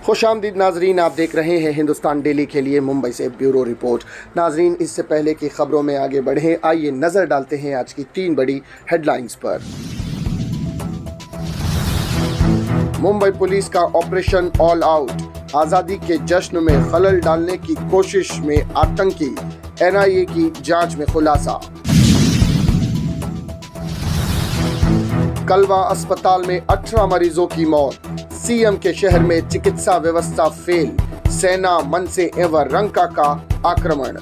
खुशामदीद नाजरीन, आप देख रहे हैं हिंदुस्तान डेली के लिए मुंबई से ब्यूरो रिपोर्ट। नाजरीन, इससे पहले की खबरों में आगे बढ़ें, आइए नजर डालते हैं आज की 3 बड़ी हेडलाइंस पर। मुंबई पुलिस का ऑपरेशन ऑल आउट, आजादी के जश्न में खलल डालने की कोशिश में आतंकी, एनआईए की जांच में खुलासा। कलवा अस्पताल में 18 मरीजों की मौत, सीएम के शहर में चिकित्सा व्यवस्था फेल, सेना मनसे एवं रंका का आक्रमण।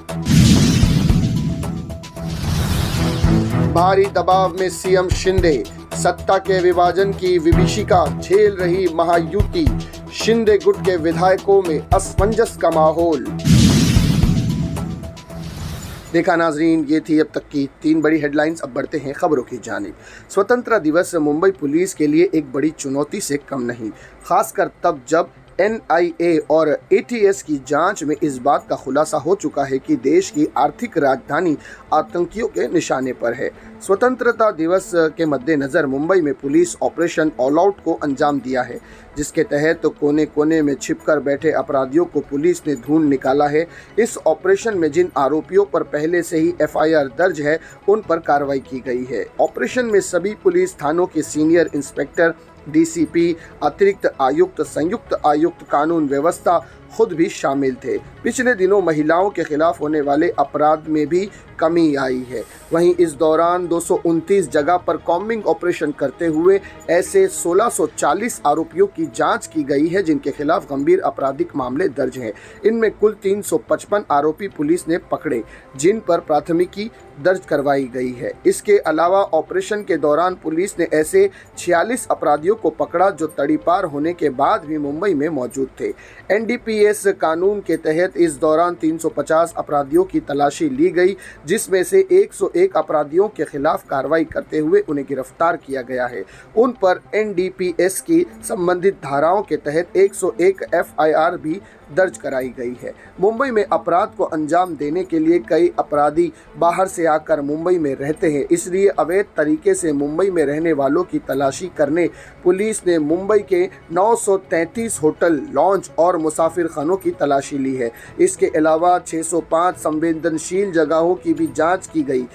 भारी दबाव में सीएम शिंदे, सत्ता के विभाजन की विभीषिका झेल रही महायुति, शिंदे गुट के विधायकों में असमंजस का माहौल। देखा नाजरीन, ये थी अब तक की 3 बड़ी हेडलाइंस। अब बढ़ते हैं खबरों की जानिब। स्वतंत्रता दिवस मुंबई पुलिस के लिए एक बड़ी चुनौती से कम नहीं, खासकर तब जब एनआईए और एटीएस की जांच में इस बात का खुलासा हो चुका है कि देश की आर्थिक राजधानी आतंकियों के निशाने पर है। स्वतंत्रता दिवस के मद्देनज़र मुंबई में पुलिस ऑपरेशन ऑल आउट को अंजाम दिया है, जिसके तहत कोने कोने में छिपकर बैठे अपराधियों को पुलिस ने ढूंढ निकाला है। इस ऑपरेशन में जिन आरोपियों पर पहले से ही एफआईआर दर्ज है, उन पर कार्रवाई की गई है। ऑपरेशन में सभी पुलिस थानों के सीनियर इंस्पेक्टर, डीसीपी, अतिरिक्त आयुक्त, संयुक्त आयुक्त कानून व्यवस्था खुद भी शामिल थे। पिछले दिनों महिलाओं के खिलाफ होने वाले अपराध में भी कमी आई है। वहीं इस दौरान 229 जगह पर कॉम्बिंग ऑपरेशन करते हुए ऐसे 1640 आरोपियों की जांच की गई है, जिनके खिलाफ गंभीर आपराधिक मामले दर्ज हैं। इनमें कुल 355 आरोपी पुलिस ने पकड़े, जिन पर प्राथमिकी दर्ज करवाई गई है। इसके अलावा ऑपरेशन के दौरान पुलिस ने ऐसे 46 अपराधियों को पकड़ा जो तड़ीपार होने के बाद भी मुंबई में मौजूद थे। एनडीपीएस कानून के तहत इस दौरान 350 अपराधियों की तलाशी ली गई, जिसमें से 101 अपराधियों के खिलाफ कार्रवाई करते हुए उन्हें गिरफ्तार किया गया है। उन पर एनडीपीएस की संबंधित धाराओं के तहत 101 एफआईआर भी दर्ज कराई गई है। मुंबई में अपराध को अंजाम देने के लिए कई अपराधी बाहर से आकर मुंबई में रहते हैं, इसलिए अवैध तरीके से मुंबई में रहने वालों की तलाशी करने पुलिस ने मुंबई के 933 होटल, लॉन्ज और मुसाफिर खानों की तलाशी ली है। इसके अलावा 605 संवेदनशील जगहों की भी जांच की गई।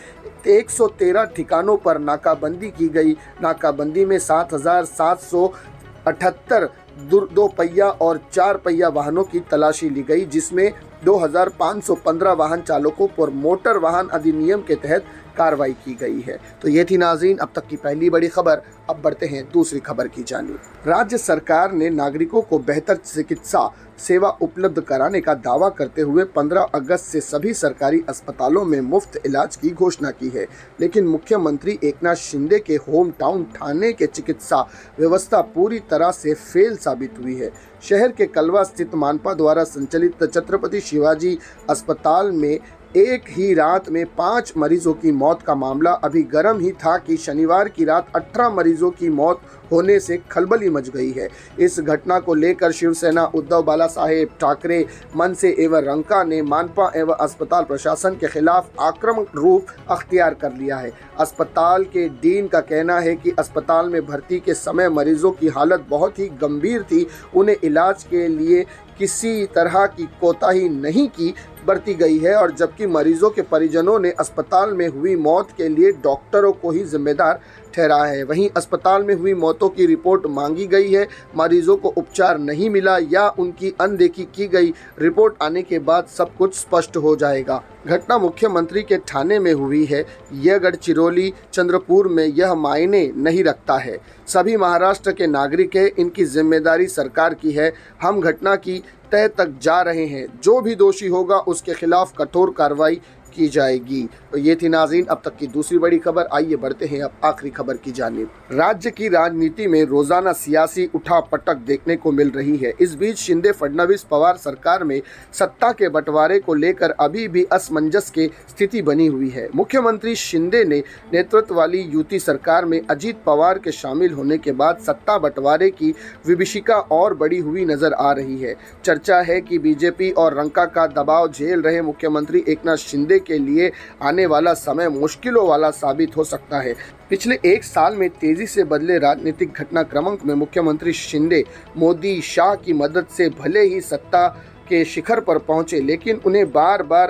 113 ठिकानों पर नाकाबंदी की गई। नाकाबंदी में 7778 दो पहिया और 4 पहिया वाहनों की तलाशी ली गई, जिसमें 2515 वाहन चालकों पर मोटर वाहन अधिनियम के तहत कार्रवाई की गई है। तो ये थी नाज़रीन अब तक की पहली बड़ी खबर। अब बढ़ते हैं दूसरी खबर की जानिब। राज्य सरकार ने नागरिकों को बेहतर चिकित्सा सेवा उपलब्ध कराने का दावा करते हुए 15 अगस्त से सभी सरकारी अस्पतालों में मुफ्त इलाज की घोषणा की है, लेकिन मुख्यमंत्री एकनाथ शिंदे के होम टाउन ठाणे के चिकित्सा व्यवस्था पूरी तरह से फेल साबित हुई है। शहर के कलवा स्थित मानपा द्वारा संचालित छत्रपति शिवाजी अस्पताल में एक ही रात में 5 मरीजों की मौत का मामला अभी गर्म ही था कि शनिवार की रात 18 मरीजों की मौत होने से खलबली मच गई है। इस घटना को लेकर शिवसेना, उद्धव बाला साहेब ठाकरे, मनसे एवं रंका ने मानपा एवं अस्पताल प्रशासन के खिलाफ आक्रामक रूप अख्तियार कर लिया है। अस्पताल के डीन का कहना है कि अस्पताल में भर्ती के समय मरीजों की हालत बहुत ही गंभीर थी, उन्हें इलाज के लिए किसी तरह की कोताही नहीं की बरती गई है, और जबकि मरीजों के परिजनों ने अस्पताल में हुई मौत के लिए डॉक्टरों को ही जिम्मेदार ठहराया है। वहीं अस्पताल में हुई मौतों की रिपोर्ट मांगी गई है। मरीजों को उपचार नहीं मिला या उनकी अनदेखी की गई, रिपोर्ट आने के बाद सब कुछ स्पष्ट हो जाएगा। घटना मुख्यमंत्री के ठाणे में हुई है, यह गढ़चिरौली, चंद्रपुर में यह मायने नहीं रखता है। सभी महाराष्ट्र के नागरिक हैं, इनकी जिम्मेदारी सरकार की है। हम घटना की तह तक जा रहे हैं, जो भी दोषी होगा उसके खिलाफ कठोर कार्रवाई की जाएगी। तो ये थी नाज़रीन अब तक की दूसरी बड़ी खबर। आइए बढ़ते हैं अब आखिरी खबर की जानिब। राज्य की राजनीति में रोजाना सियासी उठापटक देखने को मिल रही है। इस बीच शिंदे फडणवीस पवार सरकार में सत्ता के बंटवारे को लेकर अभी भी असमंजस की स्थिति बनी हुई है। मुख्यमंत्री शिंदे ने नेतृत्व वाली युति सरकार में अजीत पवार के शामिल होने के बाद सत्ता बंटवारे की विभीषिका और बड़ी हुई नजर आ रही है। चर्चा है कि बीजेपी और रंका का दबाव झेल रहे मुख्यमंत्री एकनाथ शिंदे के लिए आने वाला समय मुश्किलों वाला साबित हो सकता है। पिछले एक साल में तेजी से बदले राजनीतिक घटनाक्रम में मुख्यमंत्री शिंदे मोदी शाह की मदद से भले ही सत्ता के शिखर पर पहुंचे, लेकिन उन्हें बार बार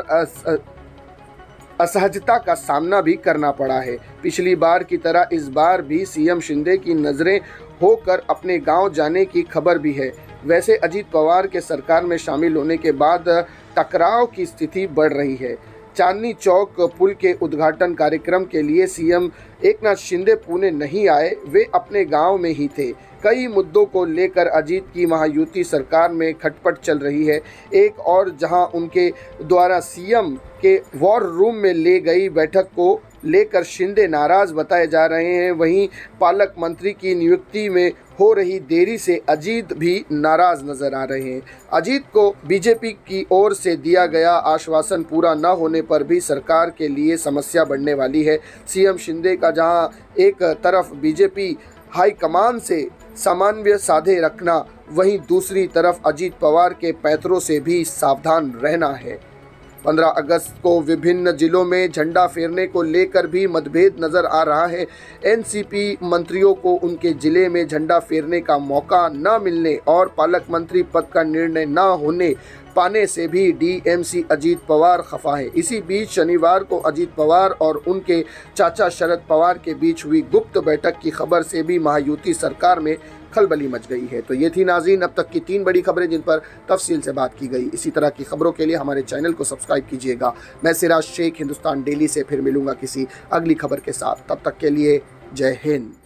असहजता का सामना भी करना पड़ा है। पिछली बार की तरह इस बार भी सीएम शिंदे की नज़रें होकर अपने गांव जाने की खबर भी है। वैसे अजीत पवार के सरकार में शामिल होने के बाद टकराव की स्थिति बढ़ रही है। चांदनी चौक पुल के उद्घाटन कार्यक्रम के लिए सीएम एकनाथ शिंदे पुणे नहीं आए, वे अपने गांव में ही थे। कई मुद्दों को लेकर अजीत की महायुति सरकार में खटपट चल रही है। एक और जहां उनके द्वारा सीएम के वॉर रूम में ले गई बैठक को लेकर शिंदे नाराज बताए जा रहे हैं, वहीं पालक मंत्री की नियुक्ति में हो रही देरी से अजीत भी नाराज नजर आ रहे हैं। अजीत को बीजेपी की ओर से दिया गया आश्वासन पूरा न होने पर भी सरकार के लिए समस्या बढ़ने वाली है। सीएम शिंदे का जहां एक तरफ बीजेपी हाईकमान से समन्वय साधे रखना, वहीं दूसरी तरफ अजीत पवार के पैतरों से भी सावधान रहना है। 15 अगस्त को विभिन्न जिलों में झंडा फेरने को लेकर भी मतभेद नजर आ रहा है। एनसीपी मंत्रियों को उनके जिले में झंडा फेरने का मौका न मिलने और पालक मंत्री पद का निर्णय न होने पाने से भी डीएमसी अजीत पवार खफा है। इसी बीच शनिवार को अजीत पवार और उनके चाचा शरद पवार के बीच हुई गुप्त बैठक की खबर से भी महायुति सरकार में खलबली मच गई है। तो ये थी नाज़रीन अब तक की 3 बड़ी खबरें जिन पर तफसील से बात की गई। इसी तरह की खबरों के लिए हमारे चैनल को सब्सक्राइब कीजिएगा। मैं सिराज शेख हिंदुस्तान डेली से फिर मिलूंगा किसी अगली खबर के साथ। तब तक के लिए जय हिंद।